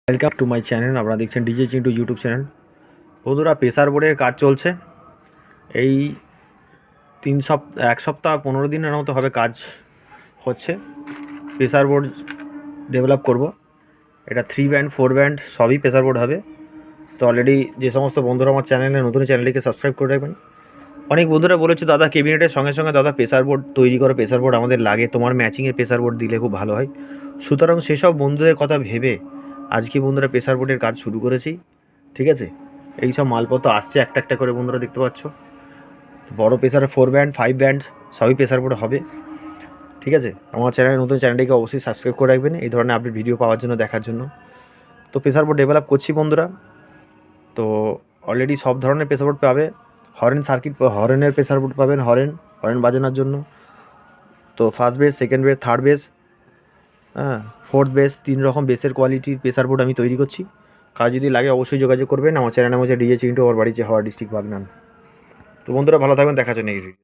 Welcome to my channel. আপনারা দেখছেন DJ Chintu YouTube channel. বন্ধুরা, প্রেসার বোর্ডের কাজ চলছে। এই এক সপ্তাহ 15 দিনের মতো হবে কাজ হচ্ছে। প্রেসার বোর্ড ডেভেলপ করব। এটা 3 ব্যান্ড 4 ব্যান্ড সবই প্রেসার বোর্ড হবে। তো অলরেডি যে সমস্ত বন্ধুরা আমার নতুন চ্যানেলটিকে সাবস্ক্রাইব করে রাখবেন। অনেক বন্ধুরা বলেছে, দাদা কেবিনেটের সঙ্গে সঙ্গে দাদা প্রেসার বোর্ড তৈরি করো, প্রেসার বোর্ড আমাদের লাগে, তোমার ম্যাচিংয়ের প্রেসার বোর্ড দিলে খুব ভালো হয়। সুতরাং সেসব বন্ধুদের কথা ভেবে আজকে বন্ধুরা প্রেসার বোর্ডের কাজ শুরু করেছি। ঠিক আছে, এই সব মালপত্র আসছে একটা একটা করে, বন্ধুরা দেখতে পাচ্ছ। বড় প্রেসারে 4 ব্যান্ড 5 ব্যান্ড সবই প্রেসার বোর্ড হবে। ঠিক আছে, আমার নতুন চ্যানেলটিকে অবশ্যই সাবস্ক্রাইব করে রাখবেন এই ধরনের আপডেট ভিডিও পাওয়ার জন্য, দেখার জন্য। তো প্রেসার বোর্ড ডেভেলপ করছি বন্ধুরা। তো অলরেডি সব ধরনের প্রেসার বোর্ড পাবে। হরেন সার্কিট, হরেনের প্রেসার বোর্ড পাবেন, হরেন বাজানোর জন্য। তো first base, second base, third base, fourth base, 3 রকম বেসের কোয়ালিটির প্রেসার বোর্ড আমি তৈরি করছি। কাজ যদি লাগে অবশ্যই যোগাযোগ করবেন। আমার চ্যানেলের মধ্যে ডিজে চিন্টু, আমার বাড়ি হাওড়া ডিস্ট্রিক্ট বাগনান। তো বন্ধুরা ভালো থাকবেন, দেখার জন্য এই ভিডিও।